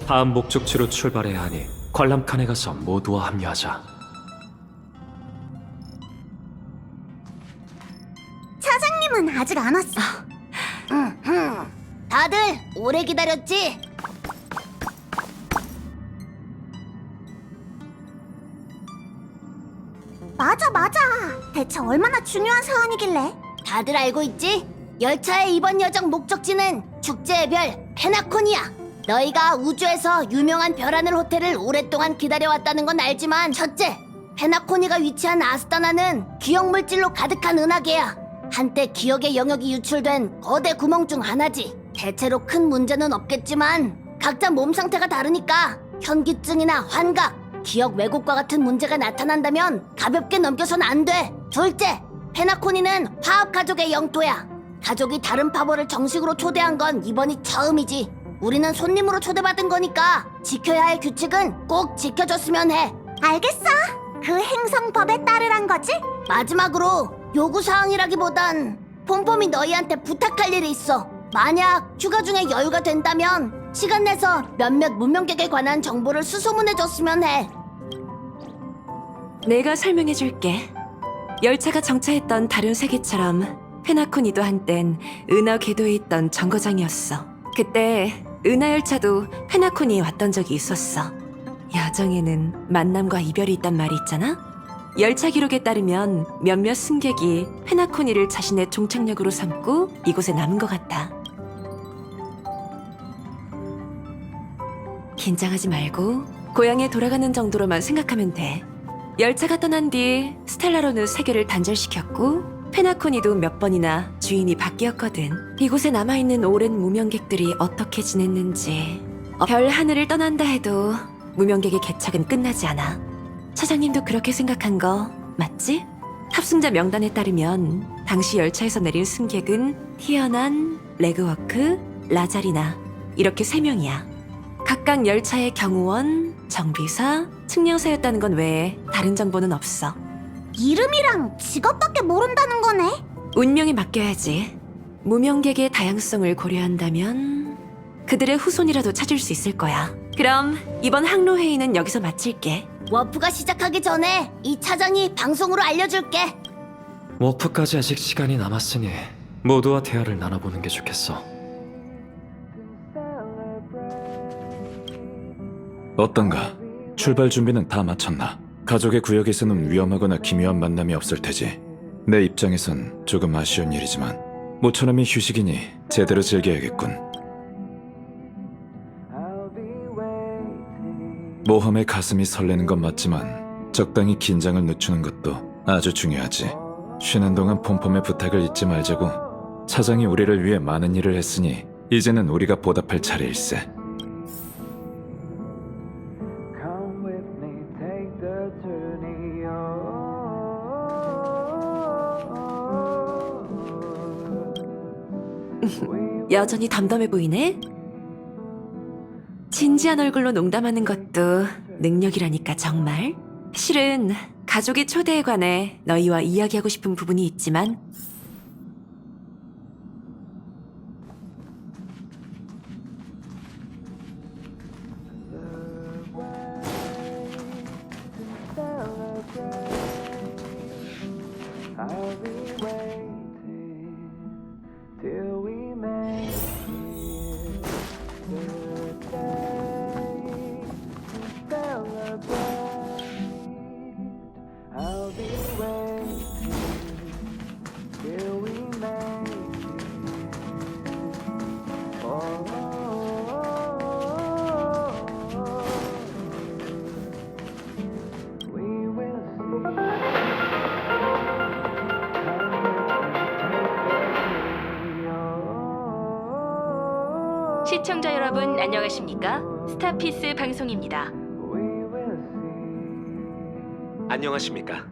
다음 목적지로 출발해야 하니 관람칸에 가서 모두와 합류하자. 차장님은 아직 안 왔어. 다들 오래 기다렸지? 맞아. 대체 얼마나 중요한 사안이길래? 다들 알고 있지? 열차의 이번 여정 목적지는 축제의 별 페나콘이야. 너희가 우주에서 유명한 별 하늘 호텔을 오랫동안 기다려왔다는 건 알지만, 첫째, 페나코니가 위치한 아스타나는 기억 물질로 가득한 은하계야. 한때 기억의 영역이 유출된 거대 구멍 중 하나지. 대체로 큰 문제는 없겠지만 각자 몸 상태가 다르니까 현기증이나 환각, 기억 왜곡과 같은 문제가 나타난다면 가볍게 넘겨선 안 돼. 둘째, 페나코니는 화합 가족의 영토야. 가족이 다른 파벌을 정식으로 초대한 건 이번이 처음이지. 우리는 손님으로 초대받은 거니까 지켜야 할 규칙은 꼭 지켜줬으면 해. 알겠어. 그 행성법에 따르란 거지? 마지막으로 요구사항이라기보단 폼폼이 너희한테 부탁할 일이 있어. 만약 휴가 중에 여유가 된다면 시간 내서 몇몇 문명객에 관한 정보를 수소문해줬으면 해. 내가 설명해줄게. 열차가 정차했던 다른 세계처럼 페나코니도 한땐 은하 궤도에 있던 정거장이었어. 그때 은하 열차도 페나코니에 왔던 적이 있었어. 여정에는 만남과 이별이 있단 말이 있잖아? 열차 기록에 따르면 몇몇 승객이 페나코니를 자신의 종착역으로 삼고 이곳에 남은 것 같아. 긴장하지 말고 고향에 돌아가는 정도로만 생각하면 돼. 열차가 떠난 뒤 스텔라로는 세계를 단절시켰고 페나코니도 몇 번이나 주인이 바뀌었거든. 이곳에 남아있는 오랜 무명객들이 어떻게 지냈는지. 별 하늘을 떠난다 해도 무명객의 개척은 끝나지 않아. 차장님도 그렇게 생각한 거 맞지? 탑승자 명단에 따르면 당시 열차에서 내린 승객은 티어난, 레그워크, 라자리나 이렇게 3명이야. 각각 열차의 경호원, 정비사, 측량사였다는 건 외에 다른 정보는 없어. 이름이랑 직업밖에 모른다는 거네. 운명에 맡겨야지. 무명객의 다양성을 고려한다면 그들의 후손이라도 찾을 수 있을 거야. 그럼 이번 항로 회의는 여기서 마칠게. 워프가 시작하기 전에 이 차장이 방송으로 알려줄게. 워프까지 아직 시간이 남았으니 모두와 대화를 나눠보는 게 좋겠어. 어떤가? 출발 준비는 다 마쳤나? 가족의 구역에서는 위험하거나 기묘한 만남이 없을 테지. 내 입장에선 조금 아쉬운 일이지만 모처럼이 휴식이니 제대로 즐겨야겠군. 모험에 가슴이 설레는 건 맞지만 적당히 긴장을 늦추는 것도 아주 중요하지. 쉬는 동안 폼폼의 부탁을 잊지 말자고. 차장이 우리를 위해 많은 일을 했으니 이제는 우리가 보답할 차례일세. 여전히 덤덤해 보이네? 진지한 얼굴로 농담하는 것도 능력이라니까 정말. 실은 가족의 초대에 관해 너희와 이야기하고 싶은 부분이 있지만 시청자 여러분 안녕하십니까? 스타피스 방송입니다. 안녕하십니까?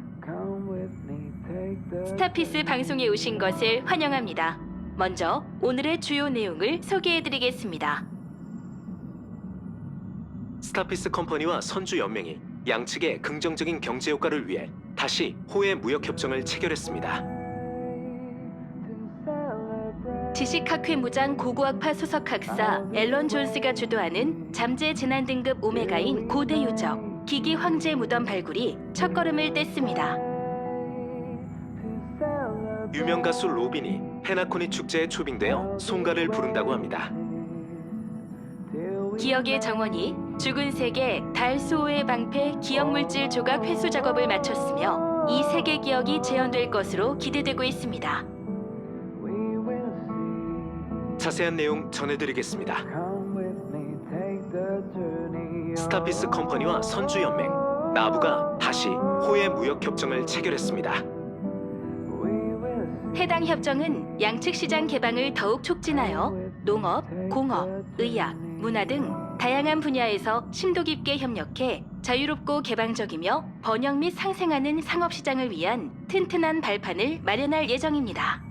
스타피스 방송에 오신 것을 환영합니다. 먼저 오늘의 주요 내용을 소개해드리겠습니다. 스타피스 컴퍼니와 선주 연맹이 양측의 긍정적인 경제 효과를 위해 다시 호혜 무역 협정을 체결했습니다. 지식학회 무장 고고학파 수석 학사 앨런 존스가 주도하는 잠재 재난 등급 오메가인 고대 유적 기기 황제 무덤 발굴이 첫걸음을 뗐습니다. 유명 가수 로빈이 페나코니 축제에 초빙되어 송가를 부른다고 합니다. 기억의 정원이 죽은 세계 달 수호의 방패 기억물질 조각 회수 작업을 마쳤으며 이 세계 기억이 재현될 것으로 기대되고 있습니다. 자세한 내용 전해드리겠습니다. 스타피스 컴퍼니와 선주연맹, 나부가 다시 호혜 무역협정을 체결했습니다. 해당 협정은 양측 시장 개방을 더욱 촉진하여 농업, 공업, 의학, 문화 등 다양한 분야에서 심도 깊게 협력해 자유롭고 개방적이며 번영 및 상생하는 상업시장을 위한 튼튼한 발판을 마련할 예정입니다.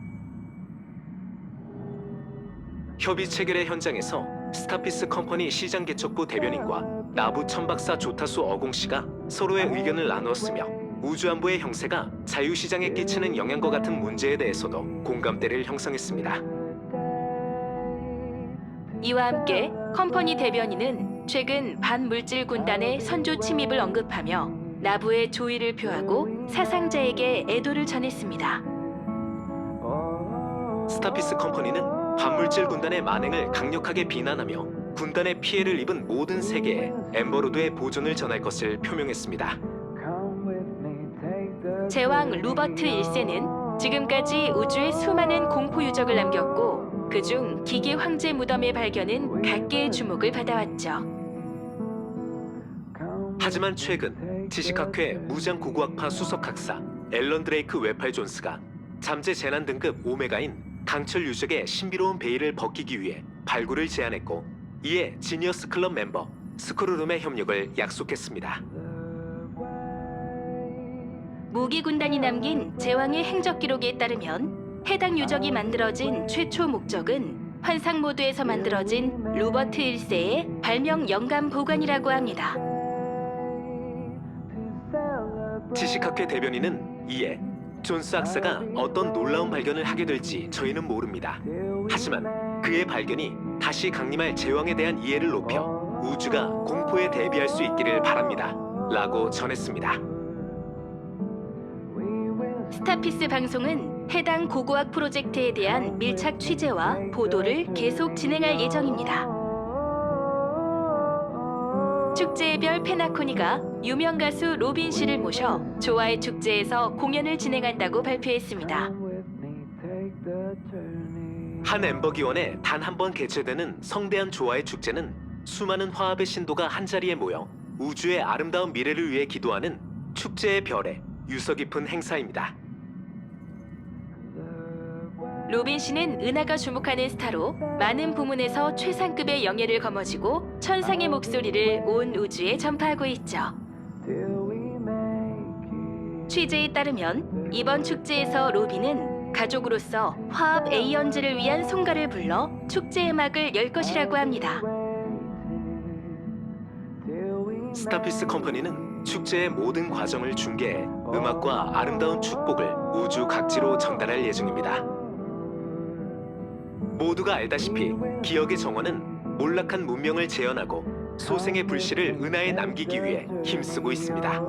협의 체결의 현장에서 스타피스 컴퍼니 시장 개척부 대변인과 나부 천박사 조타수 어공씨가 서로의 의견을 나누었으며 우주안보의 형세가 자유시장에 끼치는 영향과 같은 문제에 대해서도 공감대를 형성했습니다. 이와 함께 컴퍼니 대변인은 최근 반물질 군단의 선조 침입을 언급하며 나부의 조의를 표하고 사상자에게 애도를 전했습니다. 스타피스 컴퍼니는 반물질 군단의 만행을 강력하게 비난하며 군단의 피해를 입은 모든 세계에 엠버로드의 보존을 전할 것을 표명했습니다. 제왕 루버트 1세는 지금까지 우주에 수많은 공포 유적을 남겼고 그중 기계 황제 무덤의 발견은 각계의 주목을 받아왔죠. 하지만 최근 지식학회 무장고고학파 수석학사 앨런 드레이크 웨팔 존스가 잠재 재난 등급 오메가인 강철 유적의 신비로운 베일을 벗기기 위해 발굴을 제안했고 이에 지니어스 클럽 멤버 스크루룸의 협력을 약속했습니다. 무기 군단이 남긴 제왕의 행적 기록에 따르면 해당 유적이 만들어진 최초 목적은 환상 모드에서 만들어진 루버트 1세의 발명 영감 보관이라고 합니다. 지식학회 대변인은 이에 존스 학사가 어떤 놀라운 발견을 하게 될지 저희는 모릅니다. 하지만 그의 발견이 다시 강림할 제왕에 대한 이해를 높여 우주가 공포에 대비할 수 있기를 바랍니다. 라고 전했습니다. 스타피스 방송은 해당 고고학 프로젝트에 대한 밀착 취재와 보도를 계속 진행할 예정입니다. 축제의 별 페나코니가 유명 가수 로빈 씨를 모셔 조화의 축제에서 공연을 진행한다고 발표했습니다. 한 엠버 기원에 단 한 번 개최되는 성대한 조화의 축제는 수많은 화합의 신도가 한자리에 모여 우주의 아름다운 미래를 위해 기도하는 축제의 별의 유서 깊은 행사입니다. 로빈 씨는 은하가 주목하는 스타로 많은 부문에서 최상급의 영예를 거머쥐고 천상의 목소리를 온 우주에 전파하고 있죠. 취재에 따르면 이번 축제에서 로빈은 가족으로서 화합 에이언즈를 위한 송가를 불러 축제 음악을 열 것이라고 합니다. 스타피스 컴퍼니는 축제의 모든 과정을 중계해 음악과 아름다운 축복을 우주 각지로 전달할 예정입니다. 모두가 알다시피 기억의 정원은 몰락한 문명을 재현하고 소생의 불씨를 은하에 남기기 위해 힘쓰고 있습니다.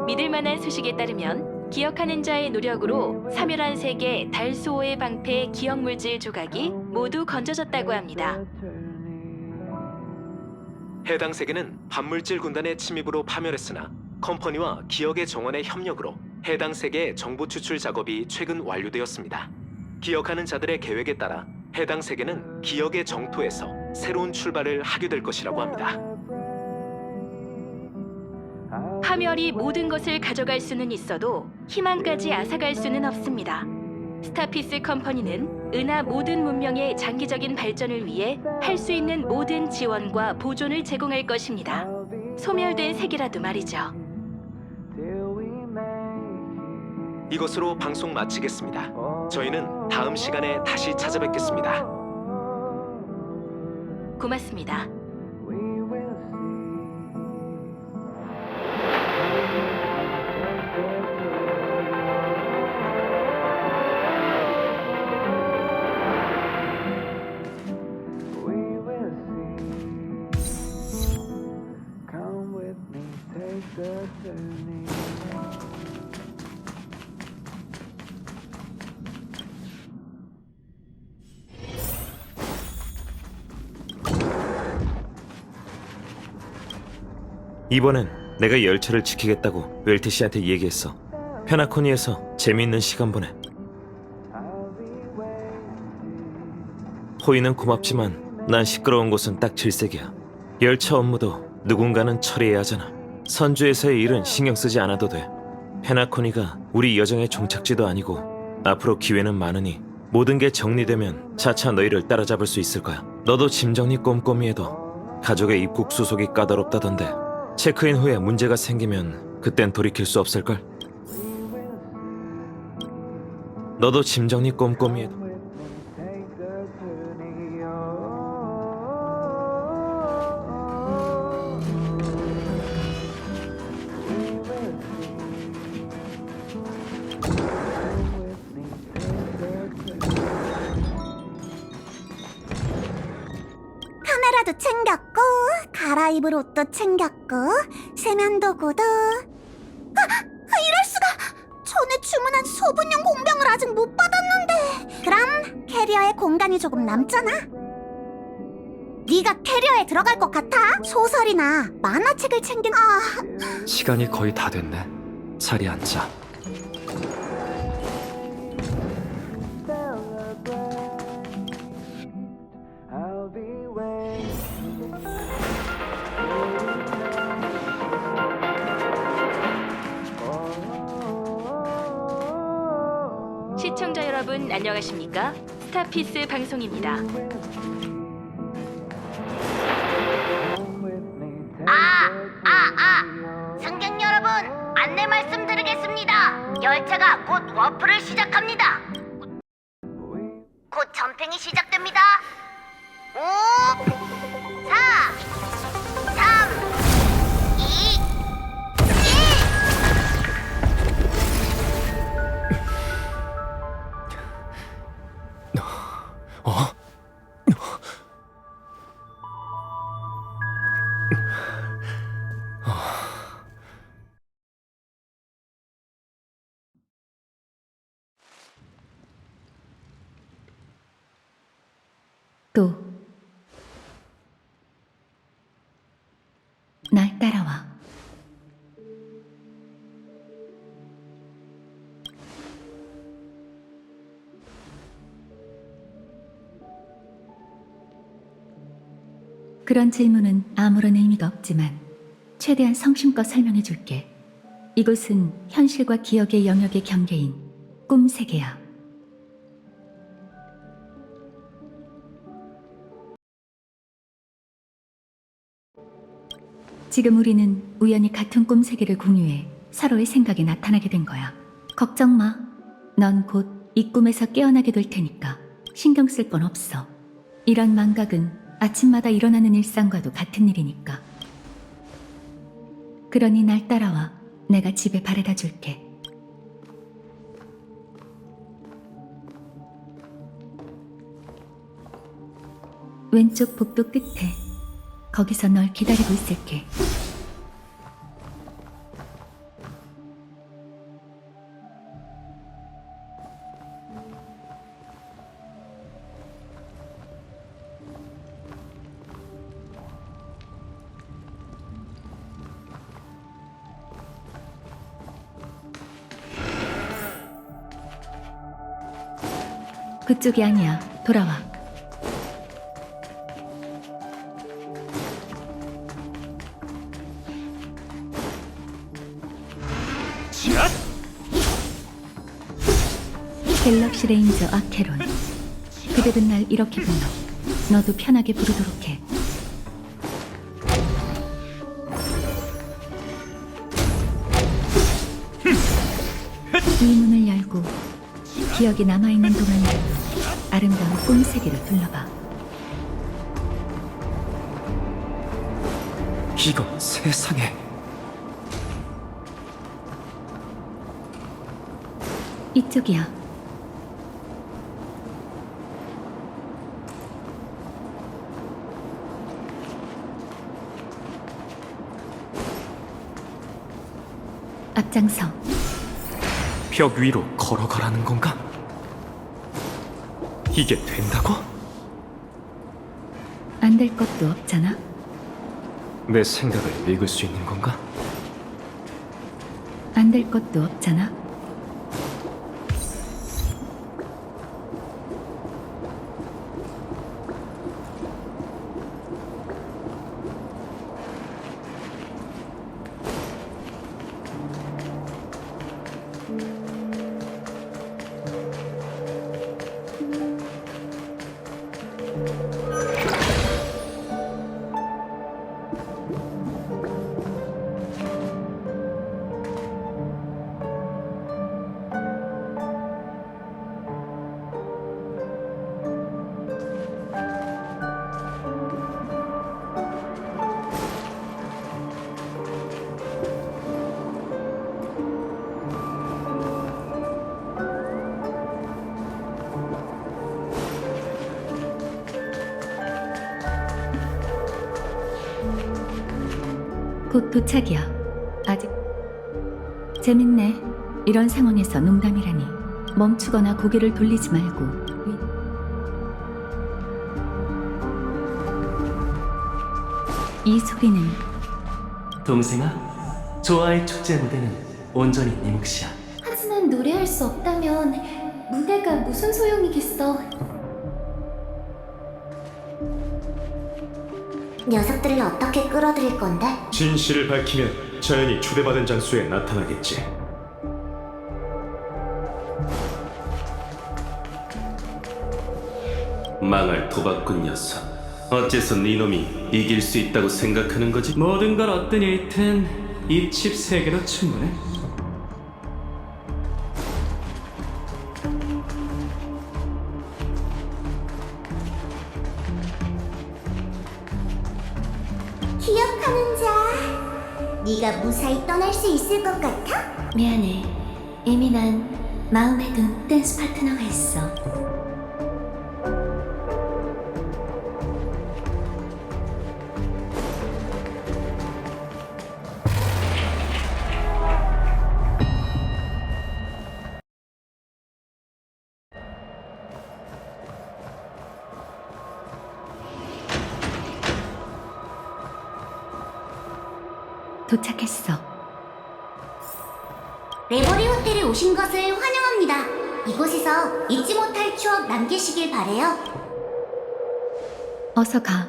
믿을만한 소식에 따르면 기억하는 자의 노력으로 사멸한 세계 달수호의 방패 기억물질 조각이 모두 건져졌다고 합니다. 해당 세계는 반물질 군단의 침입으로 파멸했으나 컴퍼니와 기억의 정원의 협력으로 해당 세계의 정보 추출 작업이 최근 완료되었습니다. 기억하는 자들의 계획에 따라 해당 세계는 기억의 정토에서 새로운 출발을 하게 될 것이라고 합니다. 파멸이 모든 것을 가져갈 수는 있어도 희망까지 앗아갈 수는 없습니다. 스타피스 컴퍼니는 은하 모든 문명의 장기적인 발전을 위해 할 수 있는 모든 지원과 보존을 제공할 것입니다. 소멸된 세계라도 말이죠. 이것으로 방송 마치겠습니다. 저희는 다음 시간에 다시 찾아뵙겠습니다. 고맙습니다. 이번엔 내가 열차를 지키겠다고 웰트 씨한테 얘기했어. 페나코니에서 재미있는 시간 보내. 호의는 고맙지만 난 시끄러운 곳은 딱 질색이야. 열차 업무도 누군가는 처리해야 하잖아. 선주에서의 일은 신경 쓰지 않아도 돼. 페나코니가 우리 여정의 종착지도 아니고 앞으로 기회는 많으니 모든 게 정리되면 차차 너희를 따라잡을 수 있을 거야. 너도 짐 정리 꼼꼼히 해도 가족의 입국 수속이 까다롭다던데 체크인 후에 문제가 생기면 그땐 돌이킬 수 없을걸? 너도 짐 정리 꼼꼼히 해도 카메라도 챙겼고 갈아입을 옷도 챙겼고 세면도구도 이럴 수가! 전에 주문한 소분용 공병을 아직 못 받았는데. 그럼 캐리어에 공간이 조금 남잖아. 네가 캐리어에 들어갈 것 같아? 소설이나 만화책을 챙긴 시간이 거의 다 됐네. 자리에 앉자. 시청자 여러분 안녕하십니까? 스타피스 방송입니다. 승객 여러분, 안내 말씀드리겠습니다. 열차가 곧 워프를 시작합니다. 곧 점핑이 시작됩니다. 5, 4, 3, 2, 1. 어? 또 날 따라와. 그런 질문은 아무런 의미가 없지만 최대한 성심껏 설명해 줄게. 이곳은 현실과 기억의 영역의 경계인 꿈 세계야. 지금 우리는 우연히 같은 꿈 세계를 공유해 서로의 생각이 나타나게 된 거야. 걱정 마. 넌 곧 이 꿈에서 깨어나게 될 테니까 신경 쓸 건 없어. 이런 망각은 아침마다 일어나는 일상과도 같은 일이니까. 그러니 날 따라와. 내가 집에 바래다 줄게. 왼쪽 복도 끝에. 거기서 널 기다리고 있을게. 그쪽이 아니야. 돌아와. 갤럭시 레인저 아케론. 그들은 날 이렇게 불러. 너도 편하게 부르도록 해. 이 문을 열고 기억이 남아있는 동안이라도 아름다운 꿈 세계를 둘러봐. 이건 세상에. 이쪽이야. 앞장서. 벽 위로 걸어가라는 건가? 이게 된다고? 안 될 것도 없잖아. 내 생각을 읽을 수 있는 건가? 안 될 것도 없잖아. 곧 도착이야. 아직 재밌네. 이런 상황에서 농담이라니. 멈추거나 고개를 돌리지 말고. 이 소리는 동생아, 좋아의 축제 무대는 온전히 네 몫이야. 하지만 노래할 수 없다면 무대가 무슨 소용이겠어. 녀석들을 어떻게 끌어들일 건데? 진실을 밝히면 자연히 초대받은 장소에 나타나겠지. 망할 도박꾼 녀석. 어째서 네 놈이 이길 수 있다고 생각하는 거지? 모든 걸 얻든 잃든 이 칩 3개로 충분해. 기억하는 자, 네가 무사히 떠날 수 있을 것 같아? 미안해. 이미 난 마음에 둔 댄스 파트너가 있어. 도착했어. 레버리 호텔에 오신 것을 환영합니다. 이곳에서 잊지 못할 추억 남기시길 바래요. 어서 가.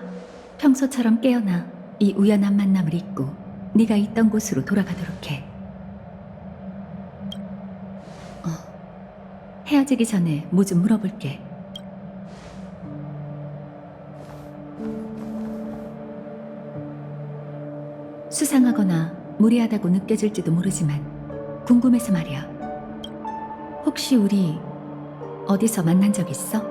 평소처럼 깨어나. 이 우연한 만남을 잊고 네가 있던 곳으로 돌아가도록 해. 헤어지기 전에 뭐 좀 물어볼게. 수상하거나 무리하다고 느껴질지도 모르지만 궁금해서 말이야. 혹시 우리 어디서 만난 적 있어?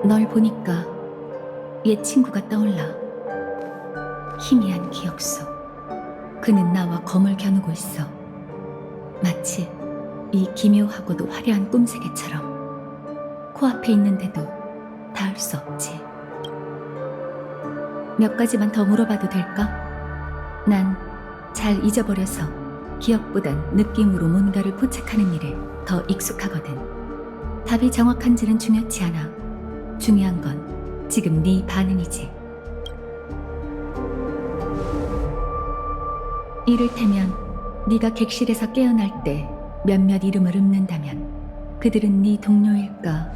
널 보니까 옛 친구가 떠올라. 희미한 기억 속 그는 나와 검을 겨누고 있어. 마치 이 기묘하고도 화려한 꿈세계처럼 코앞에 있는데도 닿을 수 없지. 몇 가지만 더 물어봐도 될까? 난 잘 잊어버려서 기억보단 느낌으로 뭔가를 포착하는 일에 더 익숙하거든. 답이 정확한지는 중요치 않아. 중요한 건 지금 네 반응이지. 이를테면 네가 객실에서 깨어날 때 몇몇 이름을 읊는다면 그들은 네 동료일까?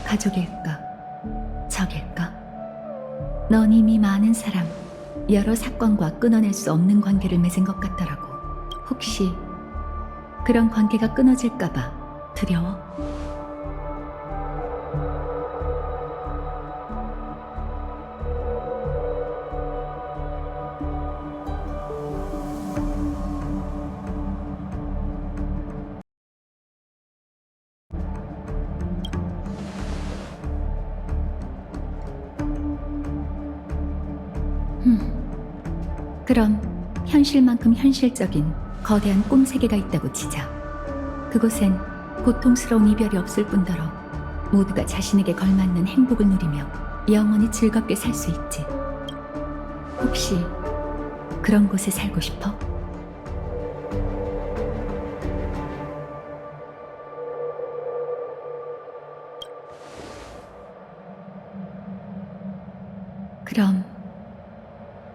가족일까? 적일까? 넌 이미 많은 사람, 여러 사건과 끊어낼 수 없는 관계를 맺은 것 같더라고. 혹시 그런 관계가 끊어질까봐 두려워? 그럼 현실만큼 현실적인 거대한 꿈 세계가 있다고 치자. 그곳엔 고통스러운 이별이 없을 뿐더러 모두가 자신에게 걸맞는 행복을 누리며 영원히 즐겁게 살 수 있지. 혹시 그런 곳에 살고 싶어? 그럼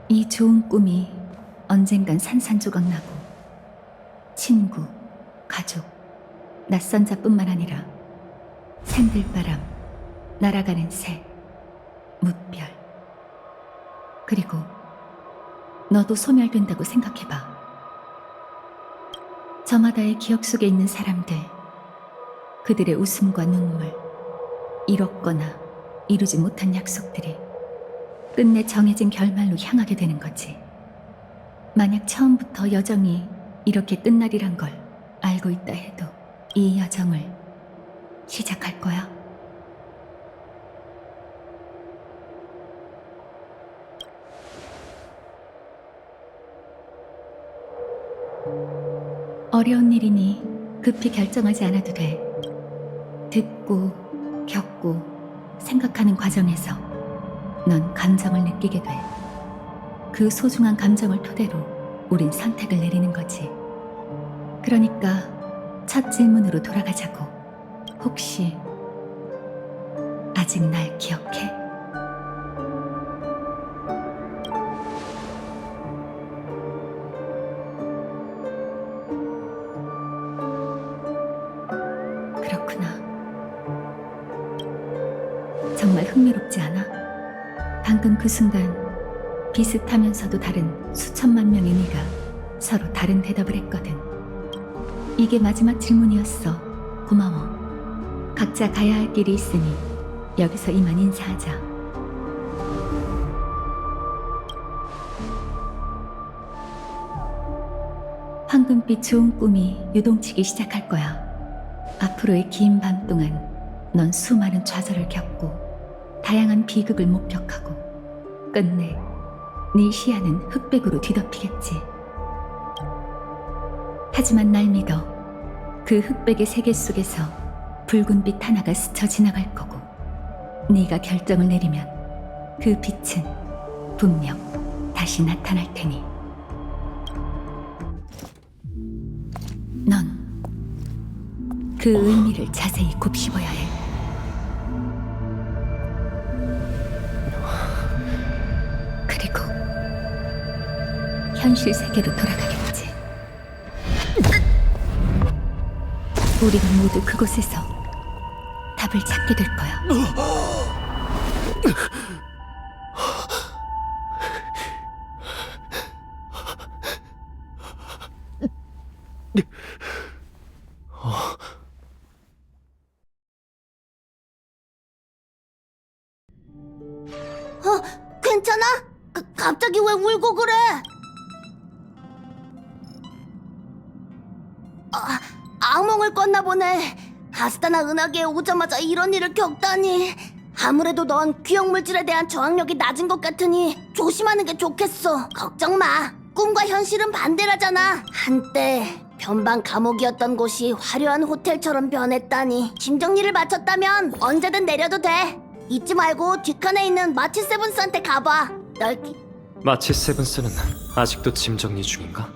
이 좋은 꿈이 언젠간 산산조각 나고 친구, 가족, 낯선 자뿐만 아니라 산들바람, 날아가는 새, 무별, 그리고 너도 소멸된다고 생각해봐. 저마다의 기억 속에 있는 사람들, 그들의 웃음과 눈물, 이뤘거나 이루지 못한 약속들이 끝내 정해진 결말로 향하게 되는 거지. 만약 처음부터 여정이 이렇게 끝날이란 걸 알고 있다 해도 이 여정을 시작할 거야. 어려운 일이니 급히 결정하지 않아도 돼. 듣고, 겪고, 생각하는 과정에서 넌 감정을 느끼게 돼. 그 소중한 감정을 토대로 우린 선택을 내리는 거지. 그러니까 첫 질문으로 돌아가자고. 혹시 아직 날 기억해? 그렇구나. 정말 흥미롭지 않아? 방금 그 순간 비슷하면서도 다른 수천만 명의 네가 서로 다른 대답을 했거든. 이게 마지막 질문이었어. 고마워. 각자 가야 할 길이 있으니 여기서 이만 인사하자. 황금빛 좋은 꿈이 유동치기 시작할 거야. 앞으로의 긴 밤 동안 넌 수많은 좌절을 겪고 다양한 비극을 목격하고 끝내 네 시야는 흑백으로 뒤덮이겠지. 하지만 날 믿어. 그 흑백의 세계 속에서 붉은 빛 하나가 스쳐 지나갈 거고 네가 결정을 내리면 그 빛은 분명 다시 나타날 테니. 넌 그 의미를 자세히 곱씹어야 해. 그리고 현실 세계로 돌아가겠지. 우리는 모두 그곳에서 답을 찾게 될 거야. 괜찮아? 갑자기 왜 울고 그래? 악몽을 꿨나 보네. 아스타나 은하계에 오자마자 이런 일을 겪다니. 아무래도 넌 귀형물질에 대한 저항력이 낮은 것 같으니 조심하는 게 좋겠어. 걱정 마. 꿈과 현실은 반대라잖아. 한때 변방 감옥이었던 곳이 화려한 호텔처럼 변했다니. 짐 정리를 마쳤다면 언제든 내려도 돼. 잊지 말고 뒷칸에 있는 마치 세븐스한테 가봐. 마치 세븐스는 아직도 짐 정리 중인가?